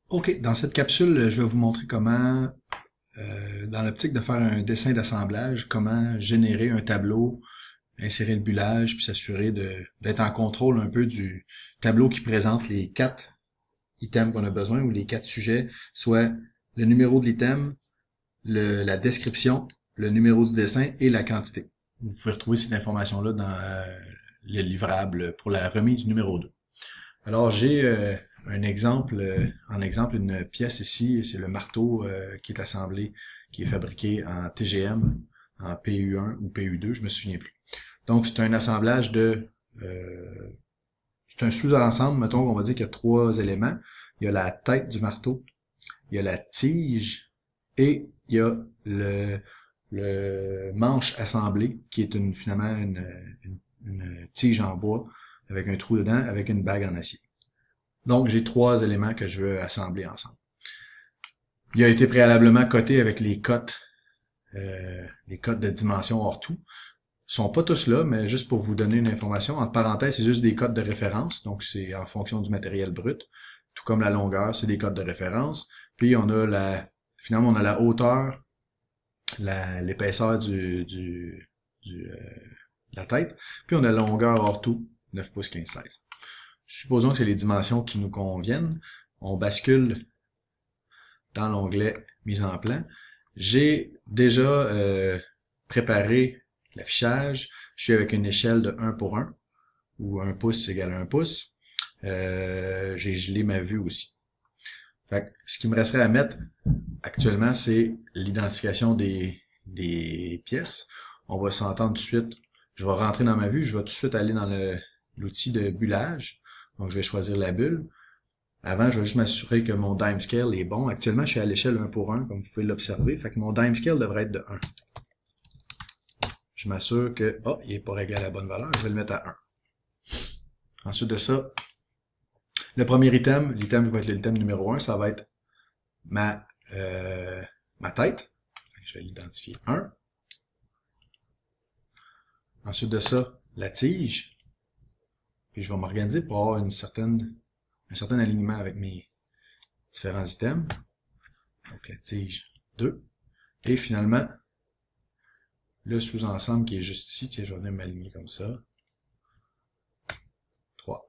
OK, dans cette capsule, je vais vous montrer comment, dans l'optique de faire un dessin d'assemblage, comment générer un tableau, insérer le bulage, puis s'assurer d'être en contrôle un peu du tableau qui présente les 4 items qu'on a besoin ou les 4 sujets, soit le numéro de l'item, la description, le numéro du dessin et la quantité. Vous pouvez retrouver cette information-là dans le livrable pour la remise numéro 2. Alors, j'ai un exemple, en exemple, une pièce ici, c'est le marteau qui est assemblé, qui est fabriqué en TGM, en PU1 ou PU2, je me souviens plus. Donc, c'est un assemblage c'est un sous-ensemble, mettons qu'on va dire qu'il y a 3 éléments. Il y a la tête du marteau, il y a la tige et il y a le manche assemblé, qui est finalement une tige en bois avec un trou dedans, avec une bague en acier. Donc, j'ai 3 éléments que je veux assembler ensemble. Il a été préalablement coté avec les cotes de dimension hors tout. Ils sont pas tous là, mais juste pour vous donner une information, entre parenthèses, c'est juste des cotes de référence, donc c'est en fonction du matériel brut. Tout comme la longueur, c'est des cotes de référence. Puis on a finalement on a la hauteur, l'épaisseur de la tête, puis on a la longueur hors tout, 9 pouces 15 16. Supposons que c'est les dimensions qui nous conviennent. On bascule dans l'onglet mise en plan. J'ai déjà préparé l'affichage. Je suis avec une échelle de 1 pour 1, où 1 pouce égale 1 pouce. J'ai gelé ma vue aussi. Fait que, ce qui me resterait à mettre actuellement, c'est l'identification des pièces. On va s'entendre tout de suite. Je vais rentrer dans ma vue. Je vais tout de suite aller dans l'outil de bullage. Donc, je vais choisir la bulle. Avant, je vais juste m'assurer que mon dime scale est bon. Actuellement, je suis à l'échelle 1 pour 1, comme vous pouvez l'observer. Fait que mon dime scale devrait être de 1. Je m'assure que, il n'est pas réglé à la bonne valeur. Je vais le mettre à 1. Ensuite de ça, le premier item, l'item qui va être l'item numéro 1, ça va être ma tête. Je vais l'identifier 1. Ensuite de ça, la tige. Puis je vais m'organiser pour avoir un certain alignement avec mes différents items. Donc la tige 2. Et finalement, le sous-ensemble qui est juste ici. Tiens, je vais venir m'aligner comme ça. 3.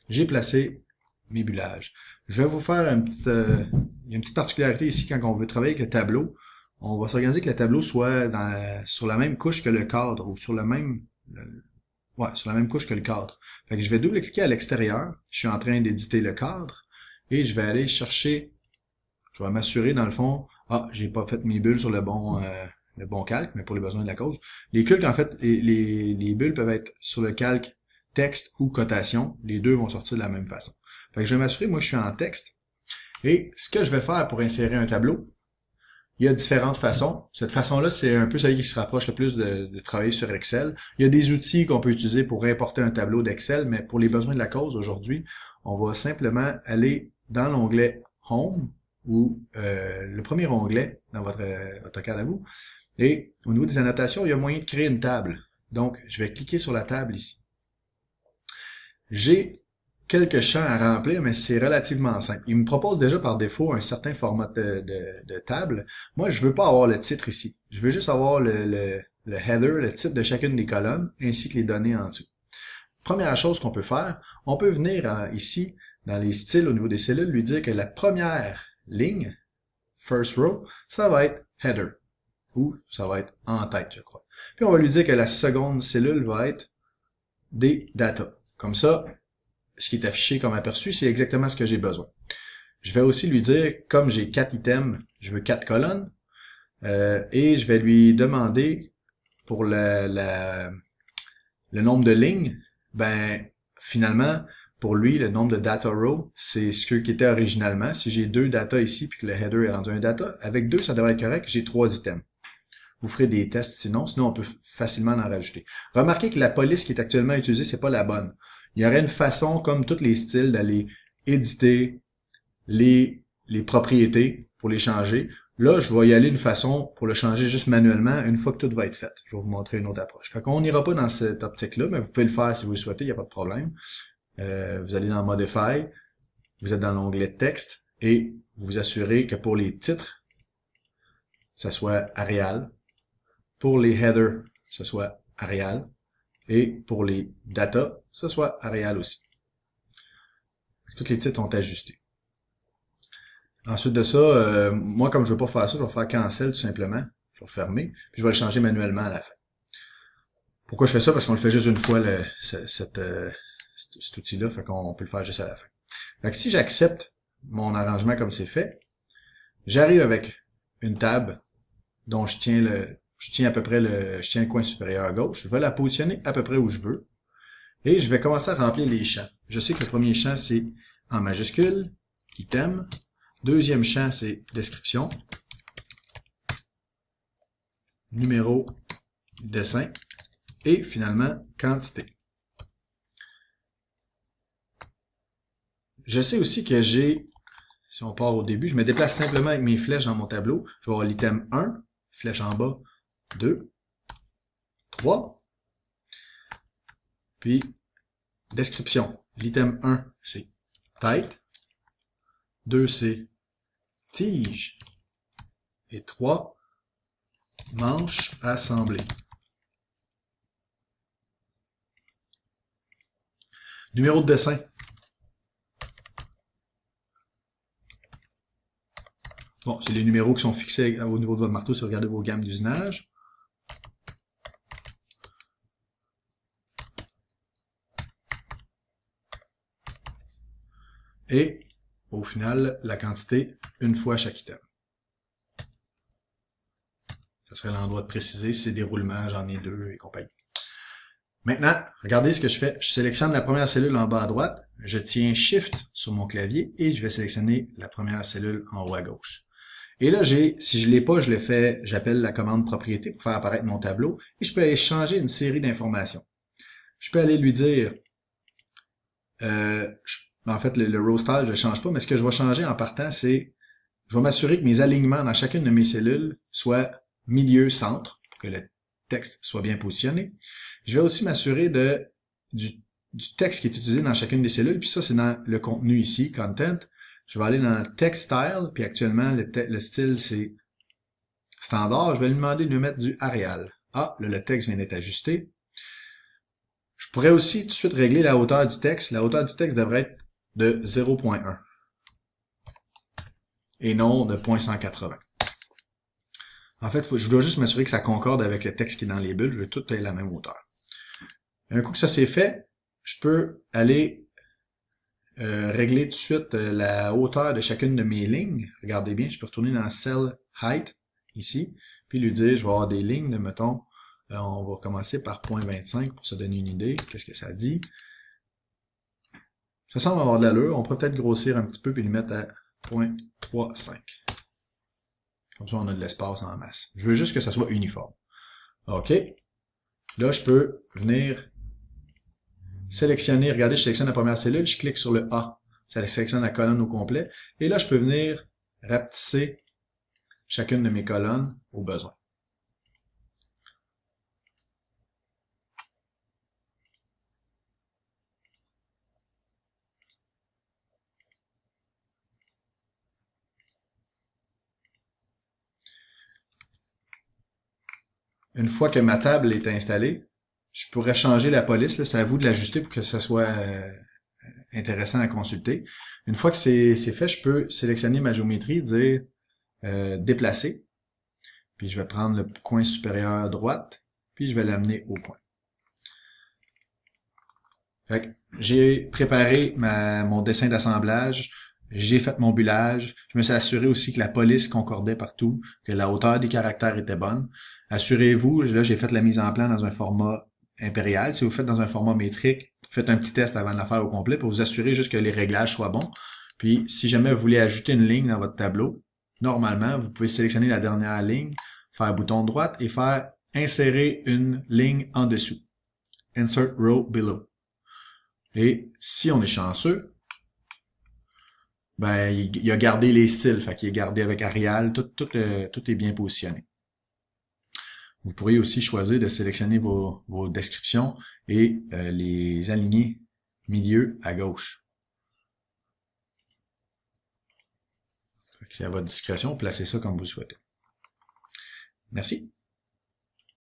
J'ai placé mes bullages. Je vais vous faire il y a une petite particularité ici quand on veut travailler avec le tableau. On va s'organiser que le tableau soit sur la même couche que le cadre ou sur la même couche que le cadre. Fait que je vais double-cliquer à l'extérieur. Je suis en train d'éditer le cadre et je vais aller chercher. Je vais m'assurer dans le fond. J'ai pas fait mes bulles sur le bon calque, mais pour les besoins de la cause. Les calques, en fait, les bulles peuvent être sur le calque texte ou cotation. Les deux vont sortir de la même façon. Fait que je vais m'assurer, moi je suis en texte. Et ce que je vais faire pour insérer un tableau, il y a différentes façons. Cette façon-là, c'est un peu celle qui se rapproche le plus de travailler sur Excel. Il y a des outils qu'on peut utiliser pour importer un tableau d'Excel, mais pour les besoins de la cause aujourd'hui, on va simplement aller dans l'onglet Home, ou le premier onglet dans votre AutoCAD à vous. Et au niveau des annotations, il y a moyen de créer une table. Donc, je vais cliquer sur la table ici. J'ai quelques champs à remplir, mais c'est relativement simple. Il me propose déjà par défaut un certain format de table. Moi, je veux pas avoir le titre ici. Je veux juste avoir le header, le titre de chacune des colonnes, ainsi que les données en dessous. Première chose qu'on peut faire, on peut venir ici, dans les styles au niveau des cellules, lui dire que la première ligne, first row, ça va être header, ou ça va être en tête, je crois. Puis on va lui dire que la seconde cellule va être des data. Comme ça, ce qui est affiché comme aperçu, c'est exactement ce que j'ai besoin. Je vais aussi lui dire, comme j'ai 4 items, je veux 4 colonnes, et je vais lui demander pour le nombre de lignes, finalement, pour lui, le nombre de data row, c'est ce qui était originalement. Si j'ai 2 data ici, puis que le header est rendu un data, avec 2, ça devrait être correct, j'ai 3 items. Vous ferez des tests sinon on peut facilement en rajouter. Remarquez que la police qui est actuellement utilisée, c'est pas la bonne. Il y aurait une façon, comme tous les styles, d'aller éditer les propriétés pour les changer. Là, je vais y aller une façon pour le changer juste manuellement une fois que tout va être fait. Je vais vous montrer une autre approche. Fait qu'on n'ira pas dans cette optique-là, mais vous pouvez le faire si vous le souhaitez, il n'y a pas de problème. Vous allez dans Modify, vous êtes dans l'onglet texte et vous vous assurez que pour les titres, ça soit Arial. Pour les headers, ce soit Arial. Et pour les data, ce soit Arial aussi. Tous les titres sont ajustés. Ensuite de ça, moi, comme je ne veux pas faire ça, je vais faire cancel tout simplement. Je vais fermer, puis je vais le changer manuellement à la fin. Pourquoi je fais ça? Parce qu'on le fait juste une fois, cet outil-là, fait qu'on peut le faire juste à la fin. Fait que si j'accepte mon arrangement comme c'est fait, j'arrive avec une table dont je tiens le coin supérieur à gauche. Je vais la positionner à peu près où je veux. Et je vais commencer à remplir les champs. Je sais que le premier champ, c'est en majuscule, item. Deuxième champ, c'est description. Numéro, dessin. Et finalement, quantité. Je sais aussi que si on part au début, je me déplace simplement avec mes flèches dans mon tableau. Je vais avoir l'item 1, flèche en bas, 2, 3. Puis, description. L'item 1, c'est tête. 2, c'est tige. Et 3, manche assemblée. Numéro de dessin. Bon, c'est les numéros qui sont fixés au niveau de votre marteau si vous regardez vos gammes d'usinage. Et, au final, la quantité, une fois chaque item. Ça serait l'endroit de préciser si c'est déroulement, j'en ai 2 et compagnie. Maintenant, regardez ce que je fais. Je sélectionne la première cellule en bas à droite, je tiens Shift sur mon clavier et je vais sélectionner la première cellule en haut à gauche. Et là, si je l'ai pas, je le fais, j'appelle la commande propriété pour faire apparaître mon tableau et je peux aller changer une série d'informations. Je peux aller lui dire, en fait, le row style, je ne change pas, mais ce que je vais changer en partant, c'est, je vais m'assurer que mes alignements dans chacune de mes cellules soient milieu-centre, pour que le texte soit bien positionné. Je vais aussi m'assurer du texte qui est utilisé dans chacune des cellules, puis ça, c'est dans le contenu ici, content. Je vais aller dans text style, puis actuellement, le style, c'est standard. Je vais lui demander de lui mettre du Arial. Ah, là, le texte vient d'être ajusté. Je pourrais aussi tout de suite régler la hauteur du texte. La hauteur du texte devrait être de 0.1 et non de 0.180. En fait, je dois juste m'assurer que ça concorde avec le texte qui est dans les bulles. Je veux tout à la même hauteur. Un coup que ça c'est fait, je peux aller régler tout de suite la hauteur de chacune de mes lignes. Regardez bien, je peux retourner dans Cell Height, ici, puis lui dire, je vais avoir des lignes de, mettons, on va commencer par 0.25 pour se donner une idée. Qu'est-ce que ça dit? Ça semble avoir de l'allure. On pourrait peut-être grossir un petit peu puis le mettre à 0.35. Comme ça, on a de l'espace en masse. Je veux juste que ça soit uniforme. OK. Là, je peux venir sélectionner. Regardez, je sélectionne la première cellule, je clique sur le A. Ça sélectionne la colonne au complet. Et là, je peux venir rapetisser chacune de mes colonnes au besoin. Une fois que ma table est installée, je pourrais changer la police. C'est à vous de l'ajuster pour que ce soit intéressant à consulter. Une fois que c'est fait, je peux sélectionner ma géométrie, dire déplacer. Puis je vais prendre le coin supérieur à droite, puis je vais l'amener au coin. J'ai préparé mon dessin d'assemblage. J'ai fait mon bullage. Je me suis assuré aussi que la police concordait partout, que la hauteur des caractères était bonne. Assurez-vous, là j'ai fait la mise en plan dans un format impérial. Si vous faites dans un format métrique, faites un petit test avant de la faire au complet pour vous assurer juste que les réglages soient bons. Puis si jamais vous voulez ajouter une ligne dans votre tableau, normalement, vous pouvez sélectionner la dernière ligne, faire bouton droite et faire insérer une ligne en dessous. Insert row below. Et si on est chanceux, ben, il a gardé les styles, fait qu'il est gardé avec Arial, tout est bien positionné. Vous pourriez aussi choisir de sélectionner vos descriptions et les aligner milieu à gauche. C'est à votre discrétion, placez ça comme vous le souhaitez. Merci.